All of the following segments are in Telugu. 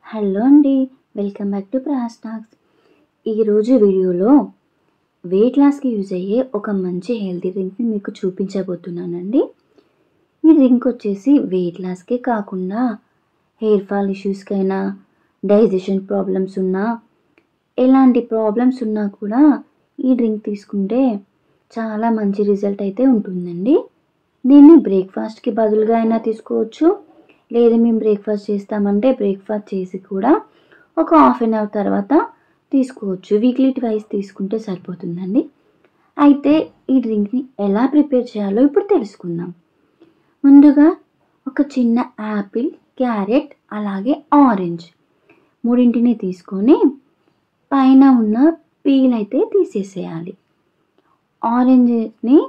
హలో అండి, welcome back to Prahas talks. ఈరోజు వీడియోలో వెయిట్ లాస్కి యూజ్ అయ్యే ఒక మంచి హెల్తీ డ్రింక్ని మీకు చూపించబోతున్నానండి. ఈ డ్రింక్ వచ్చేసి వెయిట్ లాస్కే కాకుండా హెయిర్ ఫాల్ ఇష్యూస్కైనా, డైజెషన్ ప్రాబ్లమ్స్ ఉన్నా, ఎలాంటి ప్రాబ్లమ్స్ ఉన్నా కూడా ఈ డ్రింక్ తీసుకుంటే చాలా మంచి రిజల్ట్ అయితే ఉంటుందండి. దీన్ని బ్రేక్ఫాస్ట్కి బదులుగా అయినా తీసుకోవచ్చు, లేదు మేము బ్రేక్ఫాస్ట్ చేస్తామంటే బ్రేక్ఫాస్ట్ చేసి కూడా ఒక హాఫ్ అన్ అవర్ తర్వాత తీసుకోవచ్చు. వీక్లీ ట్వైస్ తీసుకుంటే సరిపోతుందండి. అయితే ఈ డ్రింక్ని ఎలా ప్రిపేర్ చేయాలో ఇప్పుడు తెలుసుకుందాం. ముందుగా ఒక చిన్న యాపిల్, క్యారెట్ అలాగే ఆరెంజ్ మూడింటిని తీసుకొని పైన ఉన్న పీల్ అయితే తీసేసేయాలి. ఆరెంజ్ని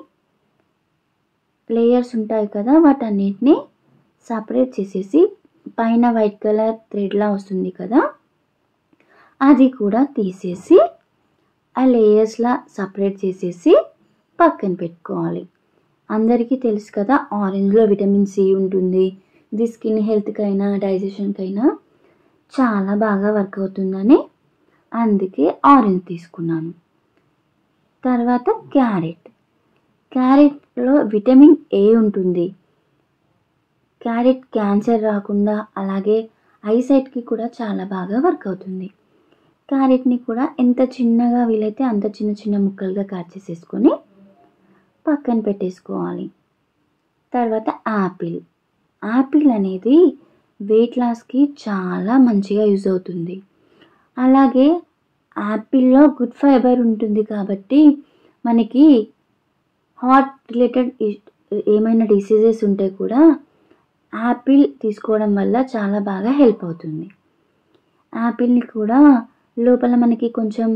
లేయర్స్ ఉంటాయి కదా, వాటన్నిటిని సపరేట్ చేసేసి పైన వైట్ కలర్ థ్రెడ్లా వస్తుంది కదా, అది కూడా తీసేసి ఆ లేయర్స్లా సపరేట్ చేసేసి పక్కన పెట్టుకోవాలి. అందరికీ తెలుసు కదా, ఆరెంజ్లో విటమిన్ సి ఉంటుంది. ఇది స్కిన్ హెల్త్కైనా డైజెషన్కైనా చాలా బాగా వర్క్ అవుతుందని అందుకే ఆరెంజ్ తీసుకున్నాను. తర్వాత క్యారెట్లో విటమిన్ ఏ ఉంటుంది. క్యారెట్ క్యాన్సర్ రాకుండా అలాగే ఐసైట్కి కూడా చాలా బాగా వర్క్ అవుతుంది. క్యారెట్ని కూడా ఎంత చిన్నగా వీలైతే అంత చిన్న చిన్న ముక్కలుగా కట్ చేసేసుకొని పక్కన పెట్టేసుకోవాలి. తర్వాత యాపిల్ అనేది వెయిట్ లాస్కి చాలా మంచిగా యూజ్ అవుతుంది. అలాగే యాపిల్లో గుడ్ ఫైబర్ ఉంటుంది కాబట్టి మనకి హార్ట్ రిలేటెడ్ ఏమైనా డిసీజెస్ ఉంటే కూడా యాపిల్ తీసుకోవడం వల్ల చాలా బాగా హెల్ప్ అవుతుంది. యాపిల్ని కూడా లోపల మనకి కొంచెం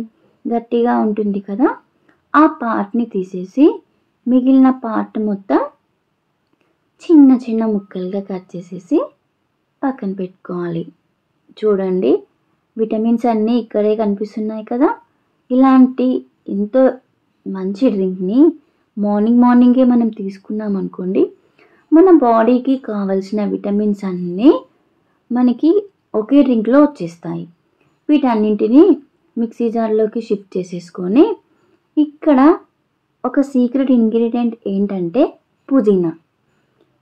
గట్టిగా ఉంటుంది కదా, ఆ పార్ట్ని తీసేసి మిగిలిన పార్ట్ మొత్తం చిన్న చిన్న ముక్కలుగా కట్ చేసేసి పక్కన పెట్టుకోవాలి. చూడండి, విటమిన్స్ అన్నీ ఇక్కడే కనిపిస్తున్నాయి కదా. ఇలాంటి ఎంతో మంచి డ్రింక్ని మార్నింగే మనం తీసుకున్నాం అనుకోండి, మన బాడీకి కావలసిన విటమిన్స్ అన్నీ మనకి ఒకే డ్రింక్లో వచ్చేస్తాయి. వీటన్నింటినీ మిక్సీ జార్లోకి షిఫ్ట్ చేసేసుకొని ఇక్కడ ఒక సీక్రెట్ ఇంగ్రీడియంట్ ఏంటంటే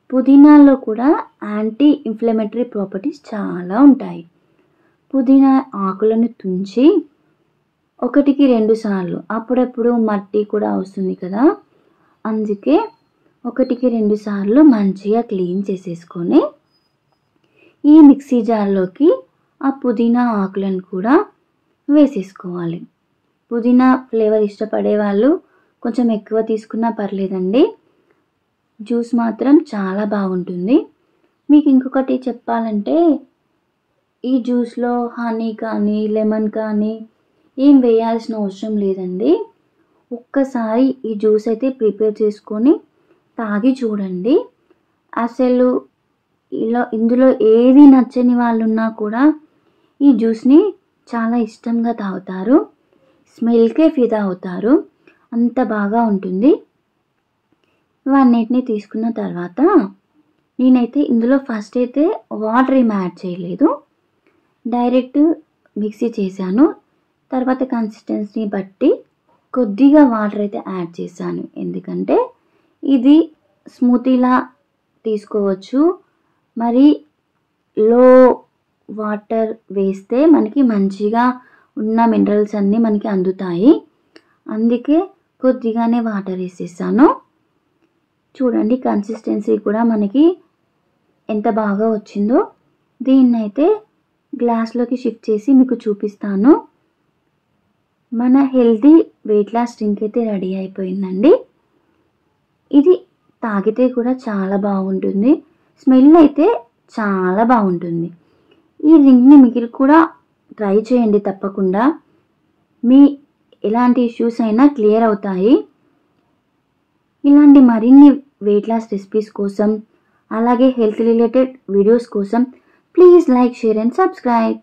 పుదీనాలో కూడా యాంటీ ఇన్ఫ్లమేటరీ ప్రాపర్టీస్ చాలా ఉంటాయి. పుదీనా ఆకులను తుంచి 1-2 సార్లు, అప్పుడప్పుడు మట్టి కూడా వస్తుంది కదా, అందుకే 1-2 సార్లు మంచిగా క్లీన్ చేసేసుకొని ఈ మిక్సీ జార్లోకి ఆ పుదీనా ఆకులను కూడా వేసేసుకోవాలి. పుదీనా ఫ్లేవర్ ఇష్టపడే వాళ్ళు కొంచెం ఎక్కువ తీసుకున్నా పర్లేదండి. జ్యూస్ మాత్రం చాలా బాగుంటుంది. మీకు ఇంకొకటి చెప్పాలంటే, ఈ జ్యూస్లో హనీ కానీ లెమన్ కానీ ఏం వేయాల్సిన అవసరం లేదండి. ఒక్కసారి ఈ జ్యూస్ అయితే ప్రిపేర్ చేసుకొని తాగి చూడండి. అసలు ఇందులో ఏది నచ్చని వాళ్ళు ఉన్నా కూడా ఈ జ్యూస్ని చాలా ఇష్టంగా తాగుతారు. స్మెల్కే ఫిదా అవుతారు, అంత బాగా ఉంటుంది. ఇవన్నిటిని తీసుకున్న తర్వాత నేనైతే ఇందులో ఫస్ట్ అయితే వాటర్ ఏమి యాడ్ చేయలేదు, డైరెక్ట్ మిక్సీ చేశాను. తర్వాత కన్సిస్టెన్సీని బట్టి కొద్దిగా వాటర్ అయితే యాడ్ చేశాను. ఎందుకంటే ఇది స్మూతీలా తీసుకోవచ్చు, మరి లో వాటర్ వేస్తే మనకి మంచిగా ఉన్న మినరల్స్ అన్నీ మనకి అందుతాయి. అందుకే కొద్దిగానే వాటర్ వేసేసాను. చూడండి, కన్సిస్టెన్సీ కూడా మనకి ఎంత బాగా వచ్చిందో. దీన్నైతే గ్లాస్లోకి షిఫ్ట్ చేసి మీకు చూపిస్తాను. మన హెల్తీ వెయిట్ లాస్ డ్రింక్ అయితే రెడీ అయిపోయిందండి. ఇది తాగితే కూడా చాలా బాగుంటుంది, స్మెల్ అయితే చాలా బాగుంటుంది. ఈ డ్రింక్ని మీరు కూడా ట్రై చేయండి తప్పకుండా. మీ ఎలాంటి ఇష్యూస్ అయినా క్లియర్ అవుతాయి. ఇలాంటి మరిన్ని వెయిట్ లాస్ రెసిపీస్ కోసం అలాగే హెల్త్ రిలేటెడ్ వీడియోస్ కోసం please like, share and subscribe.